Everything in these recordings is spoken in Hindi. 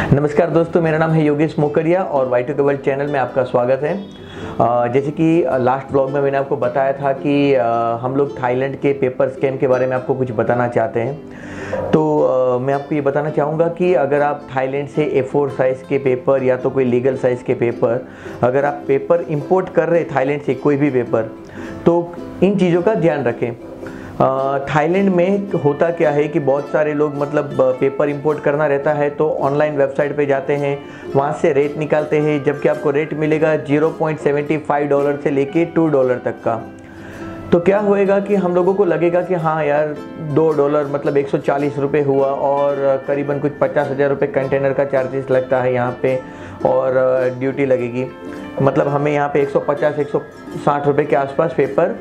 नमस्कार दोस्तों, मेरा नाम है योगेश मोकरिया और Y2K वर्ल्ड चैनल में आपका स्वागत है। जैसे कि लास्ट ब्लॉग में मैंने आपको बताया था कि हम लोग थाईलैंड के पेपर स्कैम के बारे में आपको कुछ बताना चाहते हैं। तो मैं आपको ये बताना चाहूँगा कि अगर आप थाईलैंड से A4 साइज़ के पेपर या तो कोई लीगल साइज़ के पेपर अगर आप पेपर इंपोर्ट कर रहे थाईलैंड से कोई भी पेपर, तो इन चीज़ों का ध्यान रखें। थाईलैंड में होता क्या है कि बहुत सारे लोग मतलब पेपर इंपोर्ट करना रहता है तो ऑनलाइन वेबसाइट पे जाते हैं, वहाँ से रेट निकालते हैं, जबकि आपको रेट मिलेगा $0.75 से लेके $2 तक का। तो क्या होएगा कि हम लोगों को लगेगा कि हाँ यार $2 मतलब 140 रुपये हुआ और करीबन कुछ 50,000 रुपये कंटेनर का चार्जेस लगता है यहाँ पे और ड्यूटी लगेगी, मतलब हमें यहाँ पे 150-160 रुपये के आसपास पेपर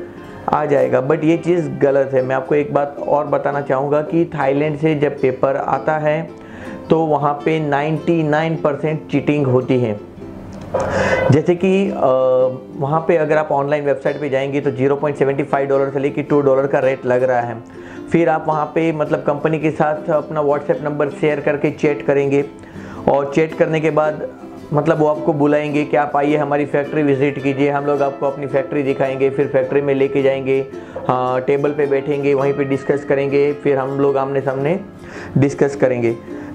आ जाएगा। बट ये चीज़ गलत है। मैं आपको एक बात और बताना चाहूँगा कि थाईलैंड से जब पेपर आता है तो वहाँ पे 99% चीटिंग होती है। जैसे कि वहाँ पे अगर आप ऑनलाइन वेबसाइट पे जाएंगे तो $0.75 से लेकर $2 का रेट लग रहा है। फिर आप वहाँ पे मतलब कंपनी के साथ अपना व्हाट्सएप नंबर शेयर करके चैट करेंगे और चैट करने के बाद मतलब वो आपको बुलाएंगे कि आप आइए हमारी फैक्ट्री विज़िट कीजिए, हम लोग आपको अपनी फैक्ट्री दिखाएंगे, फिर फैक्ट्री में लेके जाएंगे, हाँ टेबल पे बैठेंगे, वहीं पे डिस्कस करेंगे, फिर हम लोग आमने सामने डिस्कस करेंगे।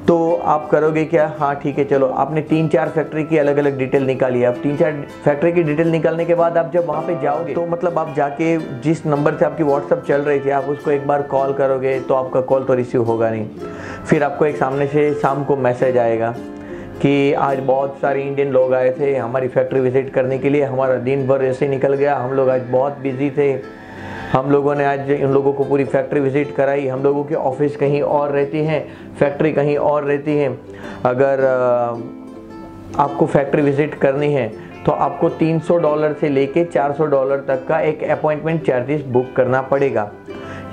तो आप करोगे क्या, हाँ ठीक है चलो, आपने 3-4 फैक्ट्री की अलग अलग डिटेल निकाली। अब 3-4 फैक्ट्री की डिटेल निकालने के बाद आप जब वहाँ पे जाओगे तो मतलब आप जाके जिस नंबर से आपकी व्हाट्सअप चल रही थी आप उसको एक बार कॉल करोगे तो आपका कॉल तो रिसीव होगा नहीं। फिर आपको एक सामने से शाम को मैसेज आएगा कि आज बहुत सारे इंडियन लोग आए थे हमारी फैक्ट्री विज़िट करने के लिए, हमारा दिन भर ऐसे निकल गया, हम लोग आज बहुत बिजी थे, हम लोगों ने आज इन लोगों को पूरी फैक्ट्री विज़िट कराई, हम लोगों की ऑफिस कहीं और रहती हैं, फैक्ट्री कहीं और रहती है। अगर आपको फैक्ट्री विज़िट करनी है तो आपको $300 से लेके $400 तक का एक अपॉइंटमेंट चार्जेस बुक करना पड़ेगा।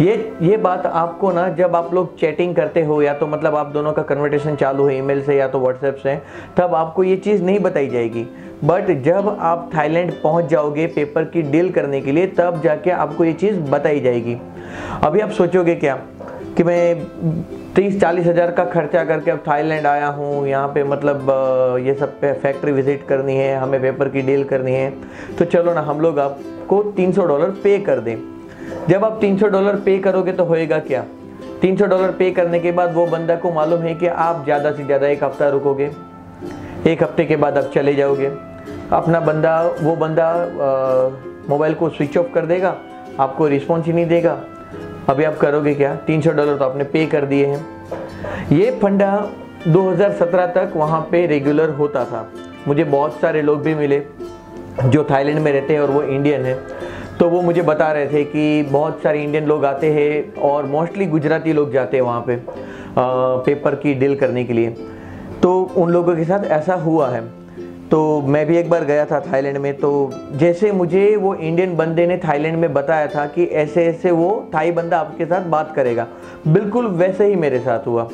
ये बात आपको ना जब आप लोग चैटिंग करते हो या तो मतलब आप दोनों का कन्वर्सेशन चालू है ईमेल से या तो व्हाट्सएप से, तब आपको ये चीज़ नहीं बताई जाएगी। बट जब आप थाईलैंड पहुंच जाओगे पेपर की डील करने के लिए तब जाके आपको ये चीज़ बताई जाएगी। अभी आप सोचोगे क्या कि मैं 30-40 हज़ार का खर्चा करके अब थाईलैंड आया हूँ, यहाँ पे मतलब ये सब फैक्ट्री विज़िट करनी है, हमें पेपर की डील करनी है, तो चलो ना हम लोग आपको $300 पे कर दें। जब आप $300 पे करोगे तो होएगा क्या, $300 पे करने के बाद वो बंदा को मालूम है कि आप ज़्यादा से ज़्यादा 1 हफ़्ता रुकोगे, 1 हफ़्ते के बाद आप चले जाओगे, अपना वो बंदा मोबाइल को स्विच ऑफ कर देगा, आपको रिस्पॉन्स ही नहीं देगा। अभी आप करोगे क्या, $300 तो आपने पे कर दिए हैं। ये फंडा 2017 तक वहाँ पे रेगुलर होता था। मुझे बहुत सारे लोग भी मिले जो थाईलैंड में रहते हैं और वो इंडियन है, तो वो मुझे बता रहे थे कि बहुत सारे इंडियन लोग आते हैं और मोस्टली गुजराती लोग जाते हैं वहाँ पे पेपर की डील करने के लिए। तो उन लोगों के साथ ऐसा हुआ है। तो मैं भी एक बार गया था थाईलैंड में, तो जैसे मुझे वो इंडियन बंदे ने थाईलैंड में बताया था कि ऐसे ऐसे वो थाई बंदा आपके साथ बात करेगा, बिल्कुल वैसे ही मेरे साथ हुआ।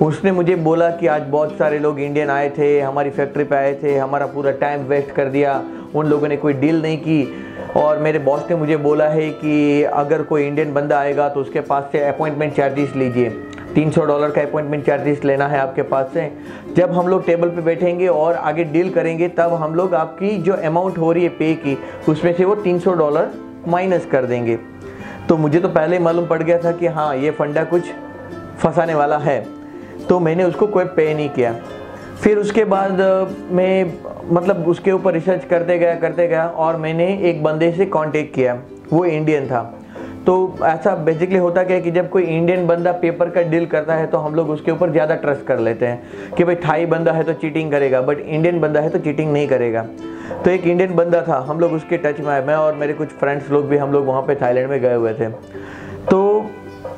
उसने मुझे बोला कि आज बहुत सारे लोग इंडियन आए थे, हमारी फैक्ट्री पे आए थे, हमारा पूरा टाइम वेस्ट कर दिया, उन लोगों ने कोई डील नहीं की और मेरे बॉस ने मुझे बोला है कि अगर कोई इंडियन बंदा आएगा तो उसके पास से अपॉइंटमेंट चार्जेस लीजिए, $300 का अपॉइंटमेंट चार्जेस लेना है आपके पास से। जब हम लोग टेबल पे बैठेंगे और आगे डील करेंगे तब हम लोग आपकी जो अमाउंट हो रही है पे की उसमें से वो $300 माइनस कर देंगे। तो मुझे तो पहले ही मालूम पड़ गया था कि हाँ ये फंडा कुछ फंसाने वाला है, तो मैंने उसको कोई पे नहीं किया। फिर उसके बाद मैं मतलब उसके ऊपर रिसर्च करते गया और मैंने एक बंदे से कांटेक्ट किया, वो इंडियन था। तो ऐसा बेसिकली होता क्या है कि जब कोई इंडियन बंदा पेपर का डील करता है तो हम लोग उसके ऊपर ज़्यादा ट्रस्ट कर लेते हैं कि भाई थाई बंदा है तो चीटिंग करेगा, बट इंडियन बंदा है तो चीटिंग नहीं करेगा। तो एक इंडियन बंदा था, हम लोग उसके टच में आए, मैं और मेरे कुछ फ्रेंड्स लोग भी हम लोग वहाँ पर थाईलैंड में गए हुए थे। तो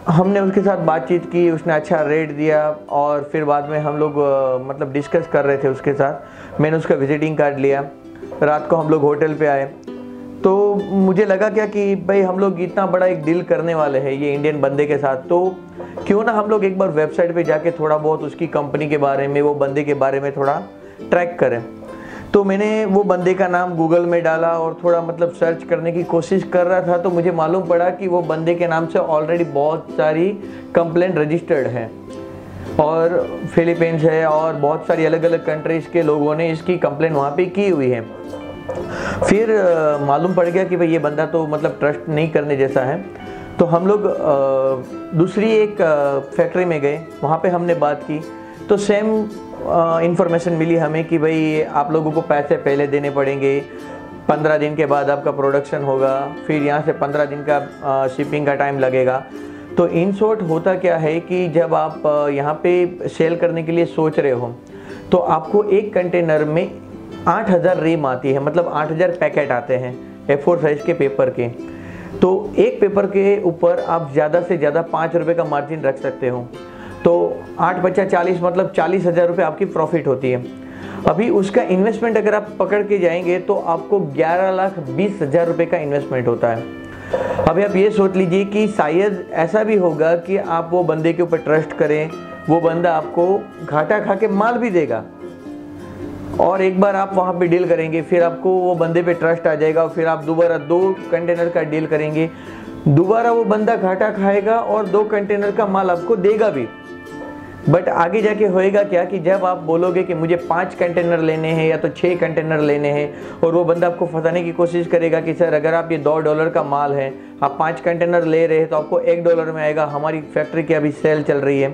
हमने उसके साथ बातचीत की, उसने अच्छा रेट दिया और फिर बाद में हम लोग मतलब डिस्कस कर रहे थे उसके साथ। मैंने उसका विजिटिंग कार्ड लिया, रात को हम लोग होटल पे आए। तो मुझे लगा क्या कि भाई हम लोग इतना बड़ा एक डील करने वाले हैं ये इंडियन बंदे के साथ, तो क्यों ना हम लोग एक बार वेबसाइट पे जाके थोड़ा बहुत उसकी कंपनी के बारे में, वो बंदे के बारे में थोड़ा ट्रैक करें। तो मैंने वो बंदे का नाम गूगल में डाला और थोड़ा मतलब सर्च करने की कोशिश कर रहा था, तो मुझे मालूम पड़ा कि वो बंदे के नाम से ऑलरेडी बहुत सारी कंप्लेंट रजिस्टर्ड है। और फिलीपींस है और बहुत सारी अलग अलग कंट्रीज़ के लोगों ने इसकी कंप्लेन वहाँ पे की हुई है। फिर मालूम पड़ गया कि भाई ये बंदा तो मतलब ट्रस्ट नहीं करने जैसा है। तो हम लोग दूसरी एक फैक्ट्री में गए, वहाँ पे हमने बात की तो सेम इंफॉर्मेशन मिली हमें कि भाई आप लोगों को पैसे पहले देने पड़ेंगे, 15 दिन के बाद आपका प्रोडक्शन होगा, फिर यहाँ से 15 दिन का शिपिंग का टाइम लगेगा। तो इन शॉर्ट होता क्या है कि जब आप यहाँ पे सेल करने के लिए सोच रहे हो तो आपको एक कंटेनर में 8000 रीम आती है, मतलब 8000 पैकेट आते हैं A4 साइज के पेपर के। तो एक पेपर के ऊपर आप ज़्यादा से ज़्यादा 5 रुपये का मार्जिन रख सकते हो। तो 8×5 = 40, मतलब 40,000 रुपये आपकी प्रॉफिट होती है। अभी उसका इन्वेस्टमेंट अगर आप पकड़ के जाएंगे तो आपको 11,20,000 रुपये का इन्वेस्टमेंट होता है। अभी आप ये सोच लीजिए कि शायद ऐसा भी होगा कि आप वो बंदे के ऊपर ट्रस्ट करें, वो बंदा आपको घाटा खा के माल भी देगा और एक बार आप वहाँ पे डील करेंगे, फिर आपको वो बंदे पे ट्रस्ट आ जाएगा, फिर आप दोबारा 2 कंटेनर का डील करेंगे, दोबारा वो बंदा घाटा खाएगा और 2 कंटेनर का माल आपको देगा भी। बट आगे जाके होएगा क्या कि जब आप बोलोगे कि मुझे 5 कंटेनर लेने हैं या तो 6 कंटेनर लेने हैं और वो बंदा आपको फंसाने की कोशिश करेगा कि सर अगर आप ये $2 का माल है, आप 5 कंटेनर ले रहे हैं तो आपको $1 में आएगा, हमारी फैक्ट्री की अभी सेल चल रही है।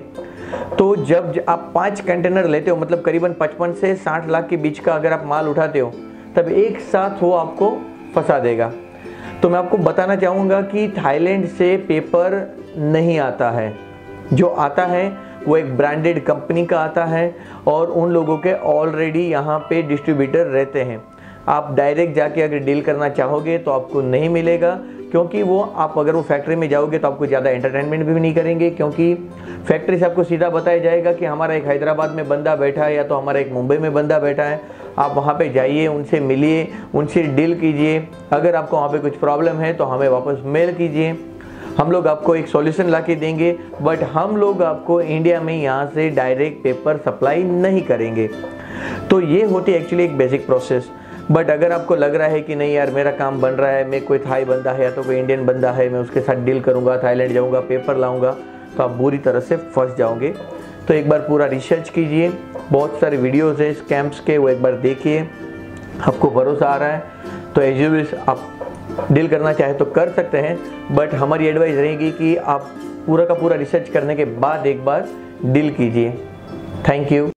तो जब आप 5 कंटेनर लेते हो, मतलब करीबन 55 से 60 लाख के बीच का अगर आप माल उठाते हो, तब एक साथ वो आपको फंसा देगा। तो मैं आपको बताना चाहूँगा कि थाईलैंड से पेपर नहीं आता है, जो आता है वो एक ब्रांडेड कंपनी का आता है और उन लोगों के ऑलरेडी यहाँ पे डिस्ट्रीब्यूटर रहते हैं। आप डायरेक्ट जाके अगर डील करना चाहोगे तो आपको नहीं मिलेगा, क्योंकि वो आप अगर वो फैक्ट्री में जाओगे तो आपको ज़्यादा एंटरटेनमेंट भी नहीं करेंगे, क्योंकि फैक्ट्री से आपको सीधा बताया जाएगा कि हमारा एक हैदराबाद में बंदा बैठा है या तो हमारा एक मुंबई में बंदा बैठा है, आप वहाँ पे जाइए, उनसे मिलिए, उनसे डील कीजिए। अगर आपको वहाँ पे कुछ प्रॉब्लम है तो हमें वापस मेल कीजिए, हम लोग आपको एक सॉल्यूशन ला के देंगे। बट हम लोग आपको इंडिया में यहाँ से डायरेक्ट पेपर सप्लाई नहीं करेंगे। तो ये होती है एक्चुअली एक बेसिक प्रोसेस। बट अगर आपको लग रहा है कि नहीं यार मेरा काम बन रहा है, मैं कोई थाई बंदा है या तो कोई इंडियन बंदा है, मैं उसके साथ डील करूँगा, थाईलैंड जाऊँगा, पेपर लाऊँगा, तो आप बुरी तरह से फंस जाओगे। तो एक बार पूरा रिसर्च कीजिए, बहुत सारे वीडियोज़ है स्कैम्स के, वो एक बार देखिए, आपको भरोसा आ रहा है तो एज यू विश आप डील करना चाहे तो कर सकते हैं। बट हमारी एडवाइस रहेगी कि आप पूरा का पूरा रिसर्च करने के बाद एक बार डील कीजिए। Thank you.